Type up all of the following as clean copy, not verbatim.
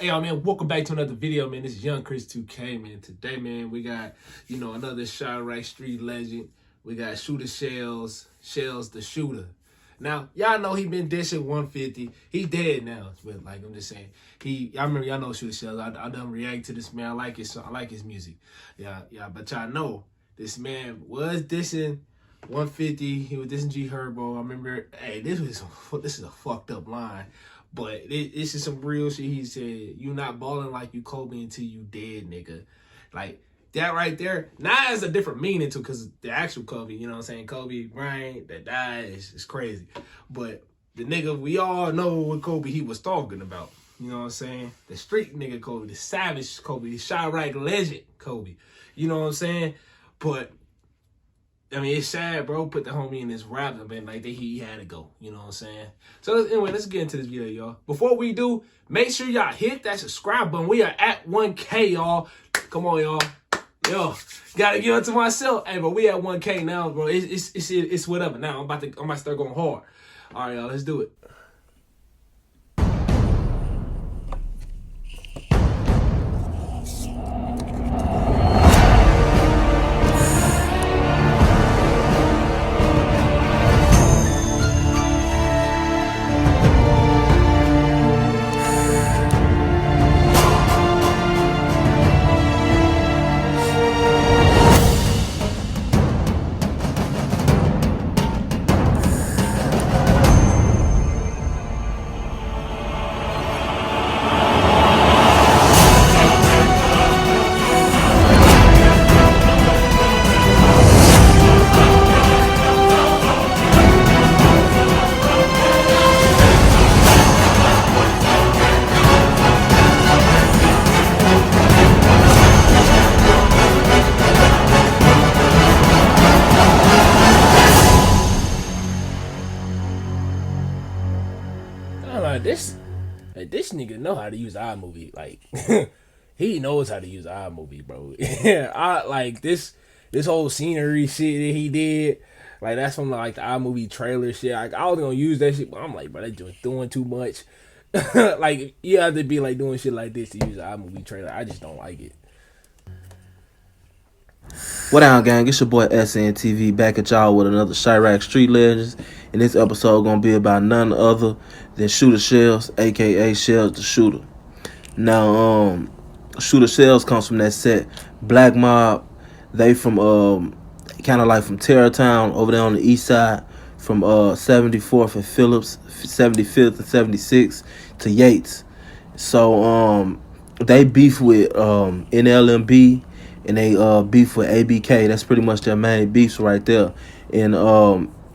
y'all, man, welcome back to another video, man. This is Young Chris 2K, man. Today, man, we got, another Chiraq street legend. We got Shoota Shellz, Shellz The Shoota. Now, y'all know he been dishing 150. He dead now, but like I'm just saying. I remember y'all know Shoota Shellz. I done react to this man. I like his music. Yeah, but y'all know this man was dissing 150. He was dissing G Herbo. I remember, hey, this is a fucked up line. But this is some real shit. He said, "You not balling like you Kobe until you dead, nigga." Like, that right there, now has a different meaning to, because the actual Kobe, you know what I'm saying? Kobe Bryant that died is crazy. But the nigga, we all know what Kobe he was talking about. You know what I'm saying? The street nigga Kobe, the savage Kobe, the Chiraq legend Kobe. You know what I'm saying? But I mean, it's sad, bro. Put the homie in this rap, man. Like, he had to go. You know what I'm saying? So, anyway, let's get into this video, y'all. Before we do, make sure y'all hit that subscribe button. We are at 1K, y'all. Come on, y'all. Yo, gotta give it to myself. Hey, but we at 1K now, bro. It's whatever. Now, I'm about to start going hard. All right, y'all. Let's do it. This nigga know how to use iMovie. Like, he knows how to use iMovie, bro. Yeah, I like this whole scenery shit that he did. Like, that's from like the iMovie trailer shit. Like, I was gonna use that shit, but I'm like, bro, they just doing too much. Like, you have to be like doing shit like this to use the iMovie trailer. I just don't like it. What down, gang? It's your boy Sntv back at y'all with another Chiraq Street Legends. And this episode gonna be about none other than Shoota Shellz, aka Shellz The Shoota. Now, Shoota Shellz comes from that set Black Mob. They from kind of like from Terrortown over there on the east side, from 74th and Phillips, 75th and 76th to Yates. So they beef with NLMB. And they beef with ABK. That's pretty much their main beefs right there. And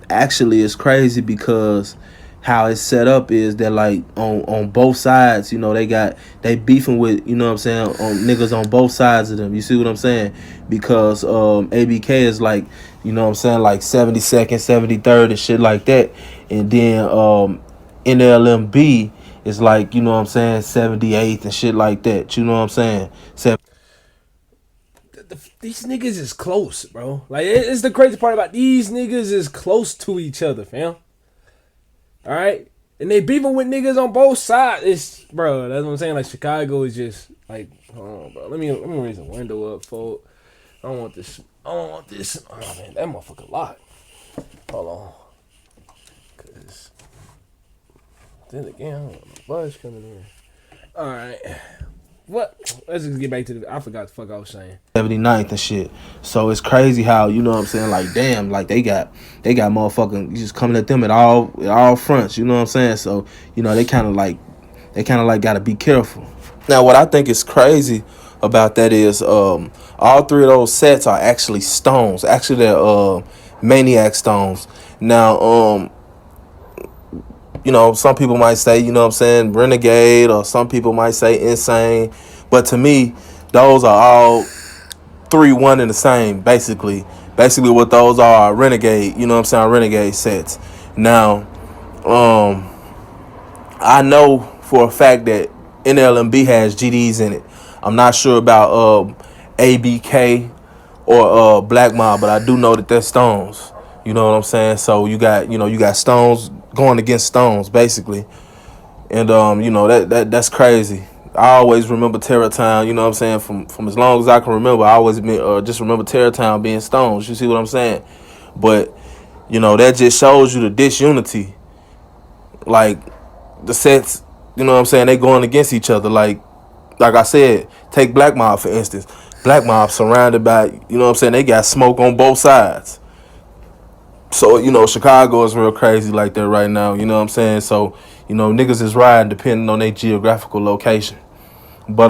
actually, it's crazy because how it's set up is that, like, on both sides, you know, they beefing with, you know what I'm saying, on niggas on both sides of them. You see what I'm saying? Because ABK is like, you know what I'm saying, like 72nd, 73rd and shit like that. And then NLMB is like, you know what I'm saying, 78th and shit like that. You know what I'm saying? These niggas is close, bro. Like, it's the crazy part about these niggas is close to each other, fam. All right? And they beefing with niggas on both sides. It's, bro, that's what I'm saying. Like, Chicago is just, like, hold on, bro. Let me raise the window up, folks. I don't want this. Oh, man, that motherfucker locked. Hold on. Because, then again, I don't want no buzz coming in. All right. What? Let's just get back to I forgot the fuck I was saying. 79th and shit. So it's crazy how, you know what I'm saying, like, damn, like they got motherfucking just coming at them at all fronts, you know what I'm saying? So, you know, they kind of like got to be careful. Now, what I think is crazy about that is all three of those sets are actually stones. Actually, they're Maniac stones. Now, you know, some people might say, you know what I'm saying, Renegade, or some people might say Insane. But to me, those are all three one and the same, basically. Basically what those are Renegade, you know what I'm saying, Renegade sets. Now, I know for a fact that NLMB has GDs in it. I'm not sure about ABK or Black Mob, but I do know that they're stones. You know what I'm saying? So you got stones going against stones, basically. And you know, that's crazy. I always remember Terror Town, you know what I'm saying? From as long as I can remember, I always been just remember Terror Town being Stones. You see what I'm saying? But you know, that just shows you the disunity. Like the sets, you know what I'm saying, they going against each other. Like I said, take Black Mob for instance. Black Mob surrounded by, you know what I'm saying, they got smoke on both sides. So, you know, Chicago is real crazy like that right now, you know what I'm saying? So, you know, niggas is riding depending on their geographical location. But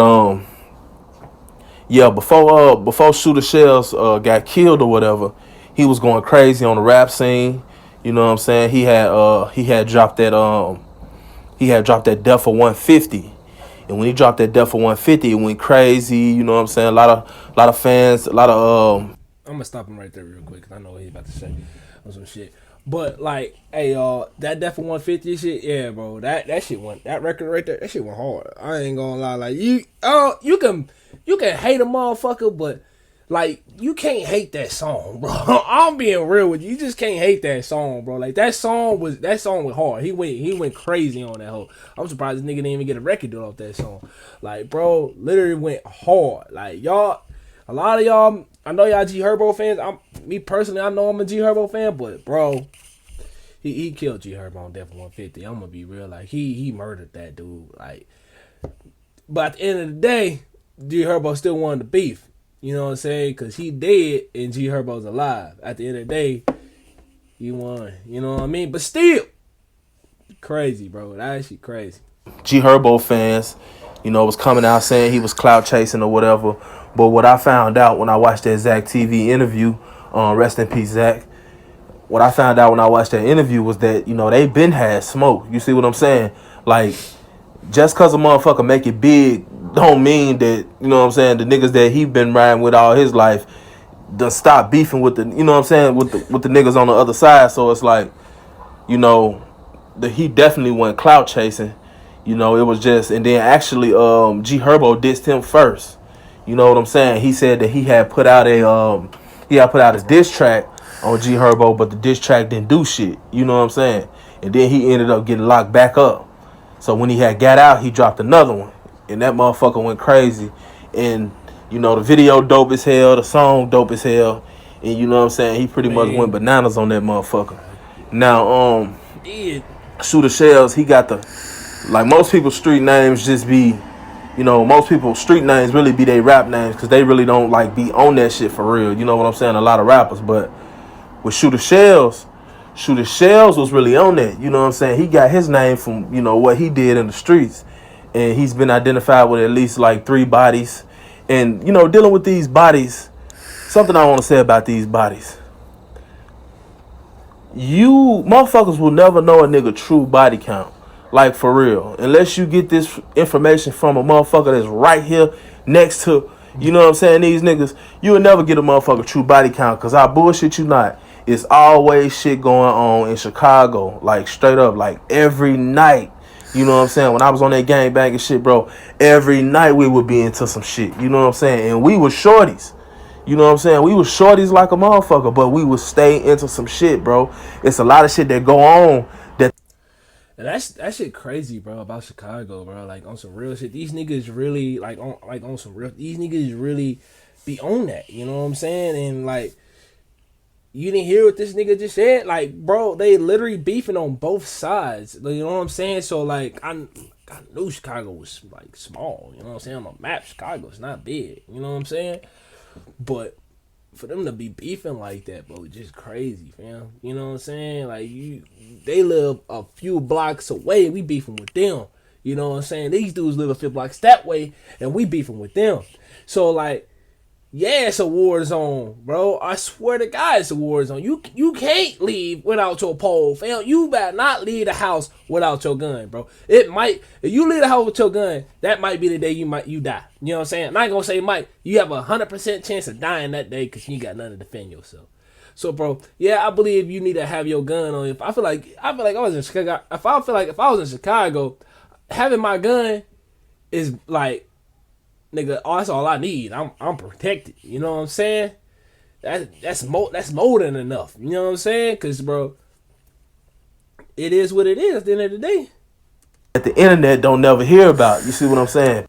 yeah, before Shoota Shellz got killed or whatever, he was going crazy on the rap scene. You know what I'm saying? He had dropped that Death for 150. And when he dropped that Death for 150, it went crazy, you know what I'm saying? A lot of fans, I'm gonna stop him right there real quick because I know what he's about to say on some shit. But like, hey y'all, that Death for 150 shit, yeah, bro, that shit went, that record right there, that shit went hard. I ain't gonna lie, like you can hate a motherfucker, but like you can't hate that song, bro. I'm being real with you. You just can't hate that song, bro. Like that song was hard. He went crazy on that whole. I'm surprised this nigga didn't even get a record deal off that song. Like, bro, literally went hard. Like y'all, a lot of y'all, I know y'all G Herbo fans. Me personally, I know I'm a G Herbo fan, but bro, he killed G Herbo on Death 150. I'm gonna be real, like he murdered that dude. Like, but at the end of the day, G Herbo still wanted the beef. You know what I'm saying? Because he dead and G Herbo's alive. At the end of the day, he won. You know what I mean? But still, crazy, bro. That shit crazy. G Herbo fans, you know, was coming out saying he was clout chasing or whatever. But what I found out when I watched that Zach TV interview, rest in peace, Zach. What I found out when I watched that interview was that, you know, they been had smoke. You see what I'm saying? Like, just cause a motherfucker make it big don't mean that, you know what I'm saying, the niggas that he been riding with all his life done stop beefing with the, you know what I'm saying, with the niggas on the other side. So it's like, you know, he definitely went clout chasing. You know, it was just, and then actually G Herbo dissed him first. You know what I'm saying? He said that he had put out his diss track on G Herbo, but the diss track didn't do shit. You know what I'm saying? And then he ended up getting locked back up. So when he had got out, he dropped another one. And that motherfucker went crazy. And, you know, the video dope as hell, the song dope as hell. And you know what I'm saying? He pretty much went bananas on that motherfucker. Now, Shoota Shellz, he got like most people's street names just be, you know, most people's street names really be their rap names because they really don't like be on that shit for real. You know what I'm saying? A lot of rappers. But with Shoota Shellz was really on that. You know what I'm saying? He got his name from, you know, what he did in the streets. And he's been identified with at least like 3 bodies. And, you know, dealing with these bodies, something I want to say about these bodies. You motherfuckers will never know a nigga true body count. Like, for real. Unless you get this information from a motherfucker that's right here next to, you know what I'm saying, these niggas, you will never get a motherfucker true body count. Because I bullshit you not. It's always shit going on in Chicago. Like, straight up. Like, every night. You know what I'm saying? When I was on that gangbang and shit, bro, every night we would be into some shit. You know what I'm saying? And we was shorties. You know what I'm saying? We was shorties like a motherfucker, but we would stay into some shit, bro. It's a lot of shit that go on that. And that shit crazy, bro, about Chicago, bro. Like, on some real shit. These niggas really, on some real, these niggas really be on that. You know what I'm saying? And, like, you didn't hear what this nigga just said? Like, bro, they literally beefing on both sides. You know what I'm saying? So, like, I knew Chicago was, like, small. You know what I'm saying? On the map, Chicago's not big. You know what I'm saying? But for them to be beefing like that, bro, just crazy, fam. You know what I'm saying? Like, they live a few blocks away. We beefing with them. You know what I'm saying? These dudes live a few blocks that way, and we beefing with them. So, like, yeah, it's a war zone, bro. I swear to God, it's a war zone. You can't leave without your pole, fam. You better not leave the house without your gun, bro. It might, if you leave the house with your gun, that might be the day you die. You know what I'm saying? I'm not gonna say might. You have 100% chance of dying that day because you got nothing to defend yourself. So, bro, yeah, I believe you need to have your gun on. If I feel like I was in Chicago, if I was in Chicago, having my gun is like, nigga, that's all I need. I'm protected. You know what I'm saying? That's more than enough. You know what I'm saying? Cause, bro, it is what it is at the end of the day. That the internet don't never hear about. You see what I'm saying?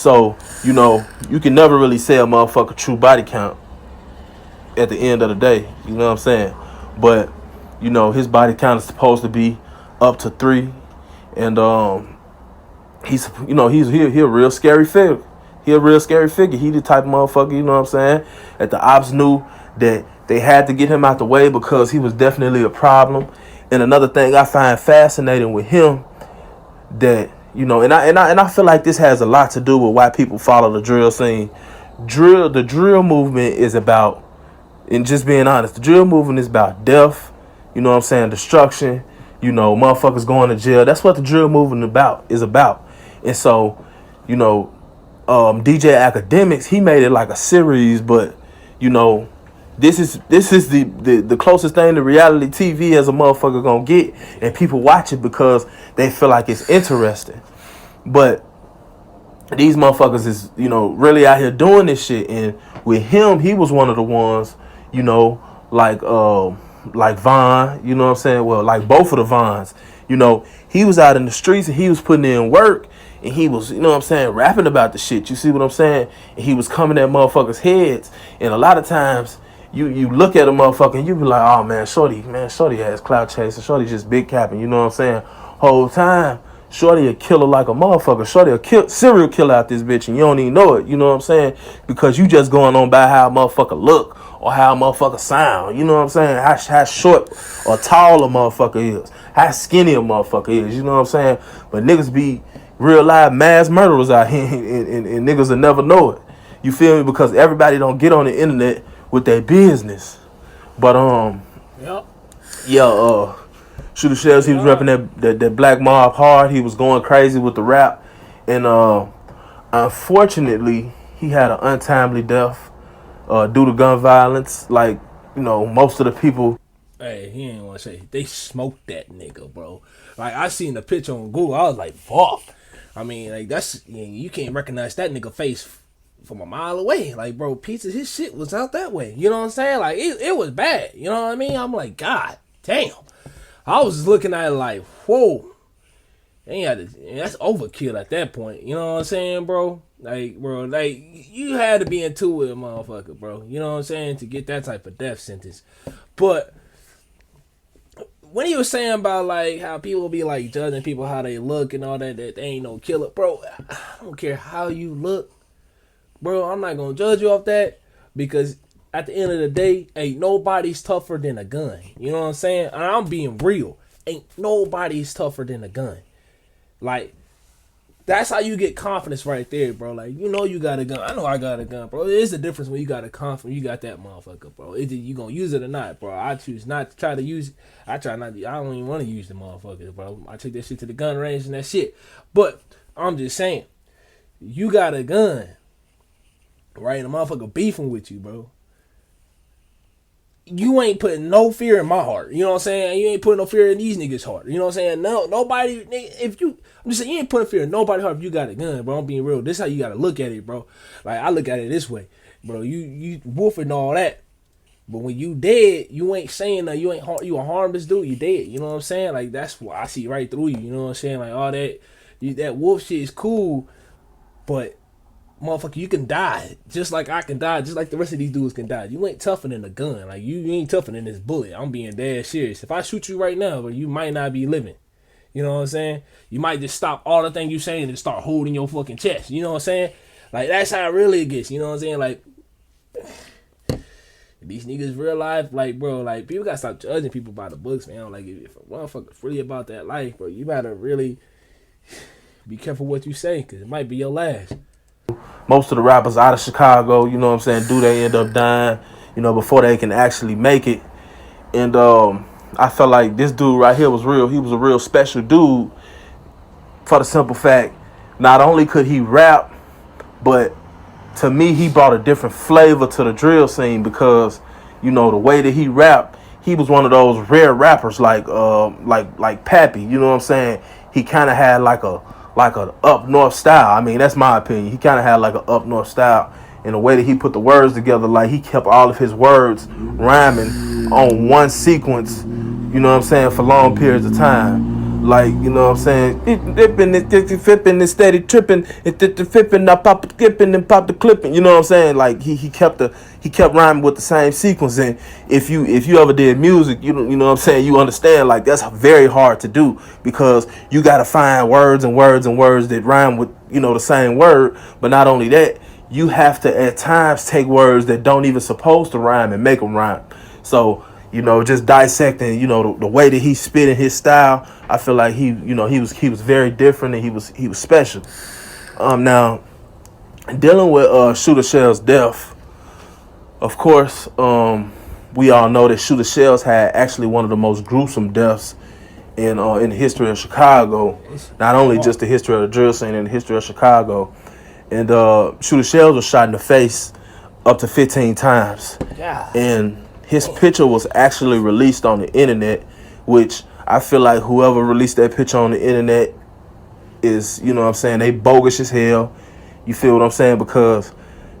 So, you know, you can never really say a motherfucker true body count at the end of the day. You know what I'm saying? But, you know, his body count is supposed to be up to 3. And he's a real scary figure. He a real scary figure. He the type of motherfucker, you know what I'm saying, that the ops knew that they had to get him out the way because he was definitely a problem. And another thing I find fascinating with him, that, you know, and I feel like this has a lot to do with why people follow the drill scene. The drill movement is about, and just being honest, the drill movement is about death, you know what I'm saying, destruction, you know, motherfuckers going to jail. That's what the drill movement is about. And so, you know, DJ Academics, he made it like a series, but, you know, this is the closest thing to reality TV as a motherfucker gonna get, and people watch it because they feel like it's interesting. But these motherfuckers is, you know, really out here doing this shit. And with him, he was one of the ones, you know, like Von, you know what I'm saying? Well, like both of the Vons, you know, he was out in the streets and he was putting in work, and he was, you know what I'm saying, rapping about the shit. You see what I'm saying? And he was coming at motherfuckers' heads. And a lot of times you look at a motherfucker and you be like, oh man, Shorty has clout chasing. Shorty just big capping, you know what I'm saying? Whole time, Shorty a killer like a motherfucker. Shorty a serial killer out this bitch, and you don't even know it, you know what I'm saying? Because you just going on by how a motherfucker look or how a motherfucker sound, you know what I'm saying? How short or tall a motherfucker is, how skinny a motherfucker is, you know what I'm saying? But niggas be real live mass murderers out here, and niggas will never know it. You feel me? Because everybody don't get on the internet with their business. But Yep. yeah, Shoota Shellz, he was repping that Black Mob hard. He was going crazy with the rap, and unfortunately, he had an untimely death due to gun violence. Like, you know, most of the people. Hey, he ain't want to say they smoked that nigga, bro. Like, I seen the picture on Google, I was like, fuck. I mean, like, that's, you can't recognize that nigga face from a mile away. Like, bro, pieces, his shit was out that way. You know what I'm saying? Like, it was bad. You know what I mean? I'm like, God damn. I was just looking at it like, whoa. That's overkill at that point. You know what I'm saying, bro? Like, bro, like, you had to be into it, motherfucker, bro. You know what I'm saying? To get that type of death sentence. But when he was saying about, like, how people be, like, judging people how they look and all that they ain't no killer, bro, I don't care how you look, bro. I'm not gonna judge you off that, because at the end of the day, ain't nobody's tougher than a gun. You know what I'm saying? And I'm being real. Ain't nobody's tougher than a gun. Like, that's how you get confidence right there, bro. Like, you know you got a gun. I know I got a gun, bro. There's a difference when you got a confidence. You got that motherfucker, bro. Either you gonna use it or not, bro. I choose not to try to use it. I try not to. I don't even want to use the motherfuckers, bro. I take that shit to the gun range and that shit. But I'm just saying, you got a gun, right? And a motherfucker beefing with you, bro. You ain't putting no fear in my heart. You know what I'm saying? You ain't putting no fear in these niggas' heart. You know what I'm saying? No, nobody. I'm just saying, you ain't putting fear in nobody's heart if you got a gun, bro. I'm being real. This is how you gotta look at it, bro. Like, I look at it this way, bro. You wolfing all that, but when you dead, you ain't saying that you a harmless dude. You dead. You know what I'm saying? Like, that's what I see right through you. You know what I'm saying? Like, all that wolf shit is cool, but motherfucker, you can die just like I can die, just like the rest of these dudes can die. You ain't tougher than a gun. Like, you ain't tougher than this bullet. I'm being dead serious. If I shoot you right now, bro, you might not be living. You know what I'm saying? You might just stop all the things you saying and start holding your fucking chest. You know what I'm saying? Like, that's how it really gets. You know what I'm saying? Like, these niggas real life, like, bro, like, people gotta stop judging people by the books, man. Like, if a motherfucker's really about that life, bro, you gotta really be careful what you say, because it might be your last. Most of the rappers out of Chicago, you know what I'm saying, do they end up dying, you know, before they can actually make it. And I felt like this dude right here was real. He was a real special dude for the simple fact, not only could he rap, but to me, he brought a different flavor to the drill scene, because, you know, the way that he rapped, he was one of those rare rappers like Pappy, you know what I'm saying? He kind of had like a up north style. I mean, that's my opinion. He kind of had like an up north style in the way that he put the words together. Like, he kept all of his words rhyming on one sequence, you know what I'm saying, for long periods of time. Like, you know what I'm saying? Flipping and steady tripping, flipping, I pop the skipping and pop the clipping. You know what I'm saying? Like he kept rhyming with the same sequence. And if you ever did music, you know what I'm saying, you understand like that's very hard to do because you gotta find words and words and words that rhyme with, you know, the same word. But not only that, you have to at times take words that don't even supposed to rhyme and make them rhyme. So, you know, just dissecting, you know, the way that he spit in his style, I feel like he was very different and he was special. Now, dealing with Shoota Shellz death, of course, we all know that Shoota Shellz had actually one of the most gruesome deaths in the history of Chicago. Not only just the history of the drill scene, in the history of Chicago. And Shoota Shellz was shot in the face up to 15 times. Yeah. And his picture was actually released on the internet, which I feel like whoever released that picture on the internet is, you know what I'm saying, they bogus as hell. You feel what I'm saying? Because,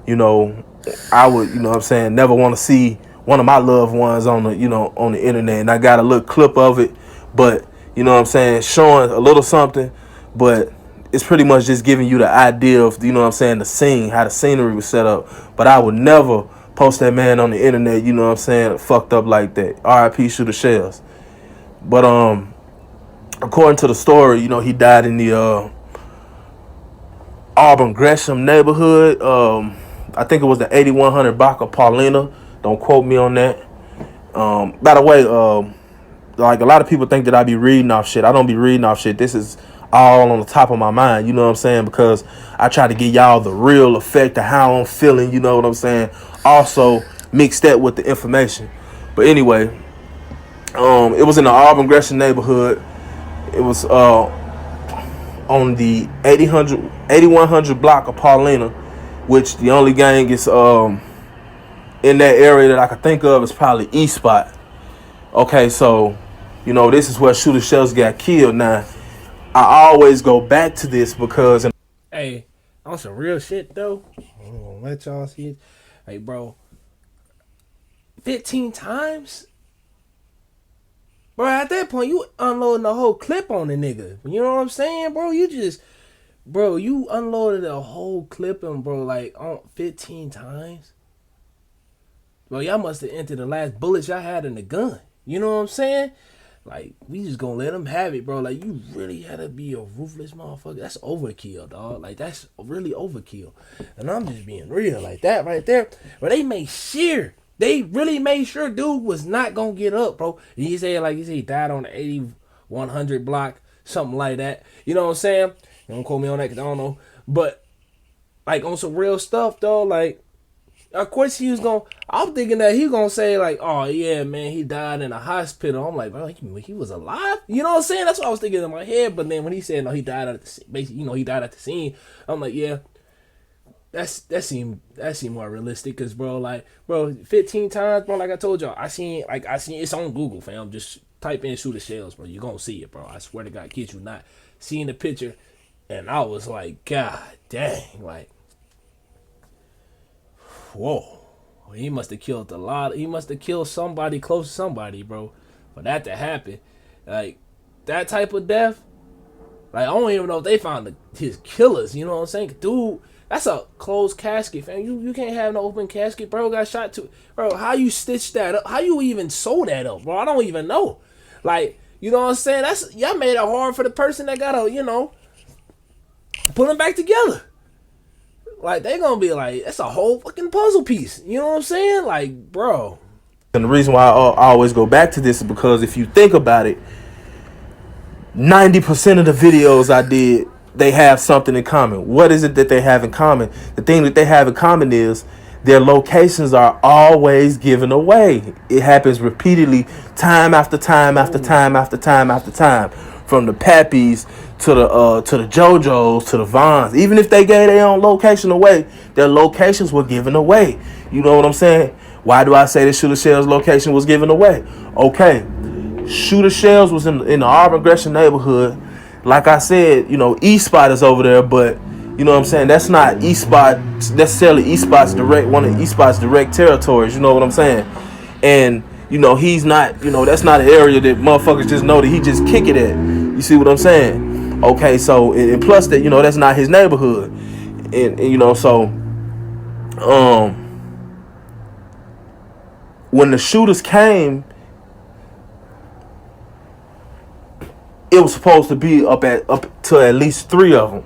you know, I would, you know what I'm saying, never want to see one of my loved ones on the, you know, on the internet. And I got a little clip of it, but, you know what I'm saying, showing a little something, but it's pretty much just giving you the idea of, you know what I'm saying, the scene, how the scenery was set up. But I would never post that man on the internet, you know what I'm saying, fucked up like that. R.I.P. Shoota Shellz. But according to the story, you know, he died in the Auburn Gresham neighborhood. I think it was the 8100 block of Paulina. Don't quote me on that. By the way, like a lot of people think that I be reading off shit. I don't be reading off shit. This is all on the top of my mind, you know what I'm saying? Because I try to give y'all the real effect of how I'm feeling, you know what I'm saying? Also mix that with the information. But anyway, it was in the Auburn Gresham neighborhood. It was on the 8100 block of Paulina, which the only gang is in that area that I could think of is probably East Spot. Okay, so, you know, this is where Shoota Shellz got killed. Now, I always go back to this because... Hey, on some real shit, though, I'm gonna let y'all see it. Hey, bro, 15 times? Bro, at that point, you unloading the whole clip on the nigga. You know what I'm saying, bro? You unloaded a whole clip on, bro, like, on 15 times? Bro, y'all must have entered the last bullets y'all had in the gun. You know what I'm saying? Like, we just gonna let him have it, bro. Like, you really had to be a ruthless motherfucker. That's overkill, dog. Like, that's really overkill. And I'm just being real. Like, that right there. But they really made sure dude was not gonna get up, bro. And he said he died on the 8100 block, something like that. You know what I'm saying? Don't quote me on that because I don't know. But, like, on some real stuff, though, like, of course I'm thinking that he gonna say like, oh yeah, man, he died in a hospital. I'm like, bro, he was alive? You know what I'm saying? That's what I was thinking in my head. But then when he said, no, he died at the scene, basically, you know, he died at the scene. I'm like, yeah, that seemed more realistic. Cause bro, 15 times, bro, like I told y'all, I seen it's on Google, fam. Just type in Shoota Shellz, bro. You gonna see it, bro. I swear to God, kid you not. Seeing the picture, and I was like, God dang, like, whoa, he must have killed he must have killed somebody close to somebody, bro, for that to happen. Like, that type of death, like, I don't even know if they found his killers, you know what I'm saying? Dude, that's a closed casket, fam. You can't have no open casket, bro. Got shot too. Bro, how you stitch that up? How you even sew that up, bro? I don't even know. Like, you know what I'm saying? Y'all made it hard for the person that gotta, you know, put him back together. Like, they gonna be like, that's a whole fucking puzzle piece. You know what I'm saying? Like, bro. And the reason why I always go back to this is because if you think about it, 90% of the videos I did, they have something in common. What is it that they have in common? The thing that they have in common is their locations are always given away. It happens repeatedly, time after time after time after time after time. From the Pappies to the JoJo's to the Vons. Even if they gave their own location away, their locations were given away. You know what I'm saying? Why do I say that Shoota Shellz location was given away? Okay, Shoota Shellz was in the Auburn Gresham neighborhood. Like I said, you know, East Spot is over there, but you know what I'm saying? That's not East Spot necessarily. One of East Spot's direct territories. You know what I'm saying? And you know, he's not, you know, that's not an area that motherfuckers just know that he just kick it at. You see what I'm saying? Okay, so and plus that, you know, that's not his neighborhood, and you know, so when the shooters came, it was supposed to be up to at least 3 of them.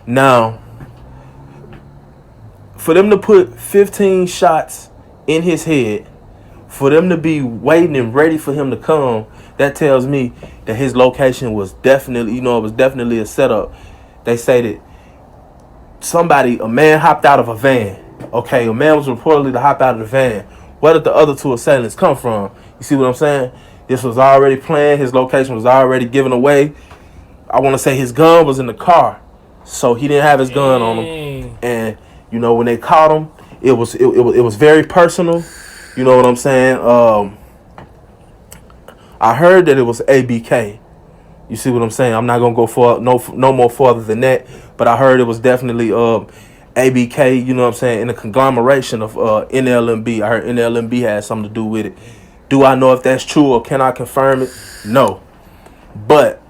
Now, for them to put 15 shots in his head, for them to be waiting and ready for him to come, that tells me that his location was definitely, you know, it was definitely a setup. They say that a man hopped out of a van. Okay, a man was reportedly to hop out of the van. Where did the other 2 assailants come from? You see what I'm saying? This was already planned. His location was already given away. I want to say his gun was in the car, so he didn't have his gun on him. And you know, when they caught him, it was very personal. You know what I'm saying? I heard that it was ABK. You see what I'm saying? I'm not gonna go for no more further than that, but I heard it was definitely ABK. You know what I'm saying? In a conglomeration of NLMB. I heard NLMB had something to do with it. Do I know if that's true or can I confirm it? No, but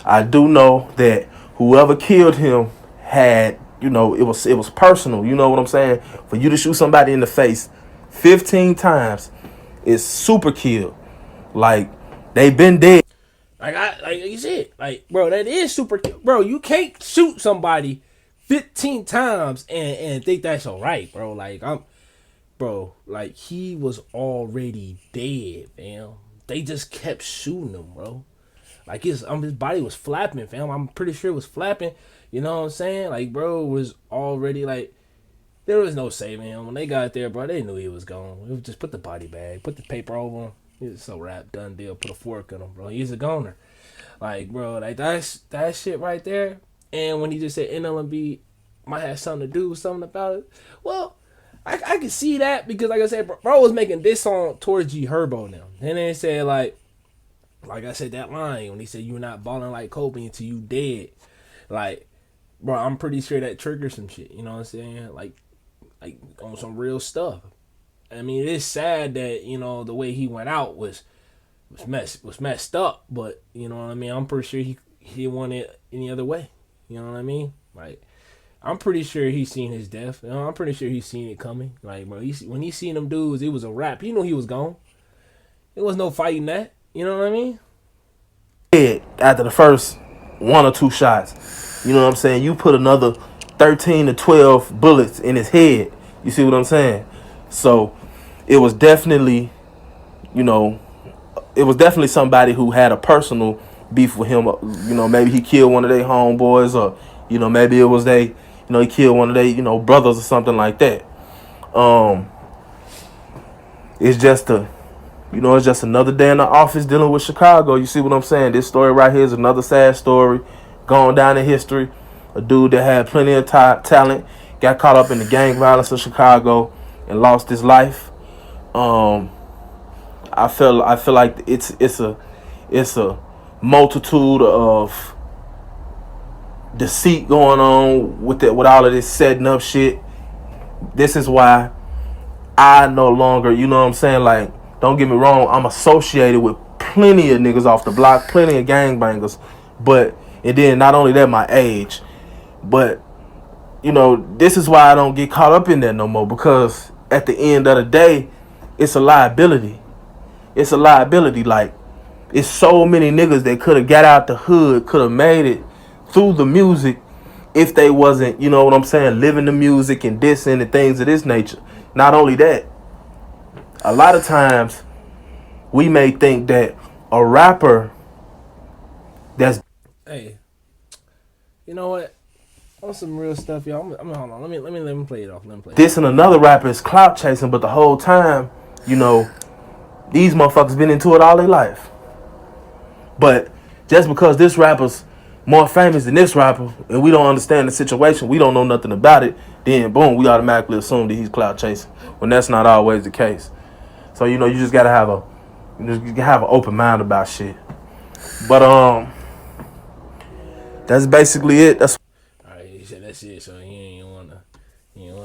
I do know that whoever killed him had, you know, it was personal. You know what I'm saying? For you to shoot somebody in the face 15 times is super kill. Like, they've been dead. Like you said, like, bro, that is super kill. Bro, you can't shoot somebody 15 times and think that's all right, bro. Like, like, he was already dead, fam. They just kept shooting him, bro. Like, his body was flapping, fam. I'm pretty sure it was flapping. You know what I'm saying? Like, bro was already, like, there was no saving him. When they got there, bro, they knew he was gone. It was just put the body bag, put the paper over him. He was so wrapped, done deal. Put a fork in him, bro. He's a goner. Like, bro, like, that shit right there. And when he just said NLMB might have something to do with something about it, well, I can see that because, like I said, bro was making this song towards G Herbo now. And then they said, like I said, that line when he said, "You're not balling like Kobe until you dead." Like, bro, I'm pretty sure that triggers some shit. You know what I'm saying? Like on some real stuff. I mean, it's sad that, you know, the way he went out was messed up. But, you know what I mean? I'm pretty sure he didn't want it any other way. You know what I mean? Like, I'm pretty sure he's seen his death. You know, I'm pretty sure he's seen it coming. Like, bro, when he seen them dudes, it was a wrap. He knew he was gone. There was no fighting that. You know what I mean? After the first 1 or 2 shots, you know what I'm saying? You put another 13 to 12 bullets in his head. You see what I'm saying? So it was definitely, you know, somebody who had a personal beef with him. You know, maybe he killed one of their homeboys, or, you know, maybe it was he killed one of their, you know, brothers or something like that. It's just another day in the office dealing with Chicago. You see what I'm saying? This story right here is another sad story going down in history. A dude that had plenty of talent got caught up in the gang violence of Chicago and lost his life. I feel like it's a multitude of deceit going on with all of this setting up shit. This is why I no longer, you know what I'm saying? Like, don't get me wrong, I'm associated with plenty of niggas off the block, plenty of gangbangers. But, and then not only that, my age. But, you know, this is why I don't get caught up in that no more. Because at the end of the day, it's a liability. It's a liability. Like, it's so many niggas that could have got out the hood, could have made it through the music if they wasn't, you know what I'm saying, living the music and dissing and things of this nature. Not only that, a lot of times we may think that a rapper that's... Hey, you know what? On some real stuff, y'all. Hold on. Let me play it off. Dissing another rapper is clout chasing, but the whole time, you know, these motherfuckers been into it all their life. But just because this rapper's more famous than this rapper, and we don't understand the situation, we don't know nothing about it, then boom, we automatically assume that he's clout chasing, when that's not always the case. So, you know, you just gotta have an open mind about shit. But that's basically it. That's all right. You said that's it, so you ain't wanna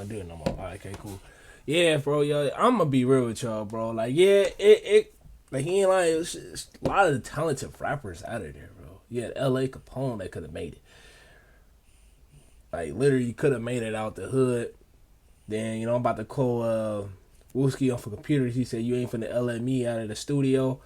do it no more. All right, okay, cool. Yeah, bro, yo, I'm gonna be real with y'all, bro. Like, yeah, it like he ain't like a lot of the talented rappers out of there, bro. Yeah, L.A. Capone that could have made it. Like, literally, you could have made it out the hood. Then, I'm about to call Wooski off of computers. He said, you ain't finna let me out of the studio.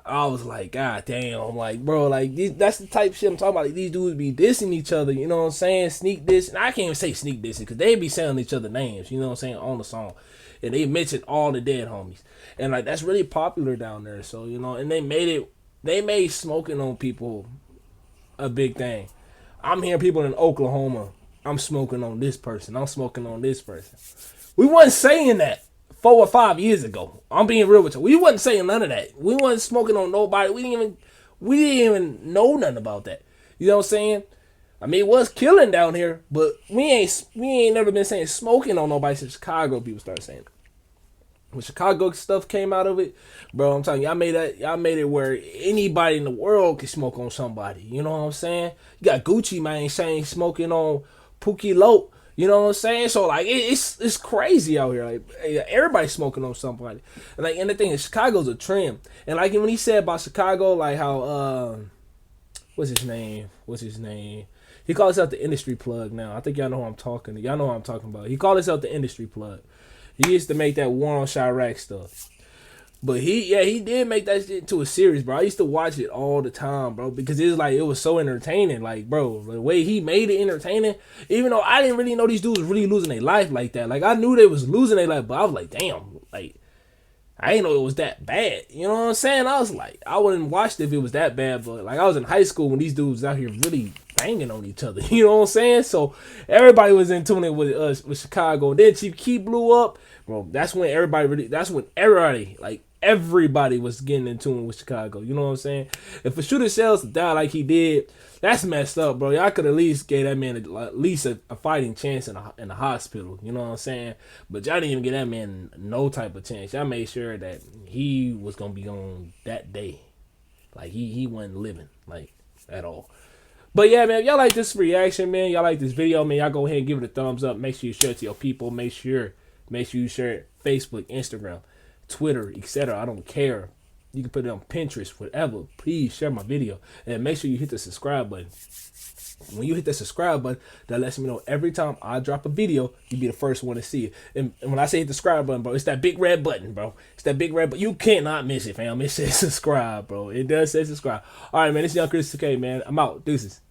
I was like, God damn. I'm like, bro, like, that's the type of shit I'm talking about. Like, these dudes be dissing each other, you know what I'm saying? Sneak diss. And I can't even say sneak dissing because they be saying each other names, you know what I'm saying, on the song. And they mentioned all the dead homies. And, like, that's really popular down there. So, and they made smoking on people a big thing. I'm hearing people in Oklahoma, I'm smoking on this person. I'm smoking on this person. We wasn't saying that 4 or 5 years ago. I'm being real with you. We wasn't saying none of that. We wasn't smoking on nobody. We didn't even know nothing about that. You know what I'm saying? I mean, it was killing down here, but we ain't never been saying smoking on nobody since Chicago people started saying it. When Chicago stuff came out of it, bro, I'm telling you, y'all made it where anybody in the world can smoke on somebody. You know what I'm saying? You got Gucci Mane saying smoking on Pookie Loc. You know what I'm saying? So like it's crazy out here. Like everybody's smoking on somebody. And the thing is, Chicago's a trend. And like when he said about Chicago, like how what's his name? He calls himself the industry plug now. I think y'all know who I'm talking to. Y'all know who I'm talking about. He called himself the industry plug. He used to make that War on Chiraq stuff. But he did make that shit into a series, bro. I used to watch it all the time, bro, because it was so entertaining. Like, bro, the way he made it entertaining, even though I didn't really know these dudes was really losing their life like that. Like, I knew they was losing their life, but I was like, damn, like, I didn't know it was that bad. You know what I'm saying? I was like, I wouldn't watch it if it was that bad, but like, I was in high school when these dudes out here really banging on each other. You know what I'm saying? So everybody was in tune with us with Chicago. And then Chief Keef blew up, bro. That's when everybody like everybody was getting in tune with Chicago. You know what I'm saying? If a Shoota Shellz died like he did, that's messed up, bro. Y'all could at least gave that man at least a fighting chance in the hospital. You know what I'm saying? But y'all didn't even give that man no type of chance. Y'all made sure that he was gonna be on that day. Like he wasn't living like at all. But yeah, man, if y'all like this reaction, man, y'all like this video, man, y'all go ahead and give it a thumbs up. Make sure you share it to your people. Make sure you share it Facebook, Instagram, Twitter, etc. I don't care. You can put it on Pinterest, whatever. Please share my video. And make sure you hit the subscribe button. When you hit the subscribe button, that lets me know every time I drop a video, you'll be the first one to see it. And when I say hit the subscribe button, bro, it's that big red button, bro. It's that big red button. You cannot miss it, fam. It says subscribe, bro. It does say subscribe. All right, man. It's Young Chris 2K, man. I'm out. Deuces.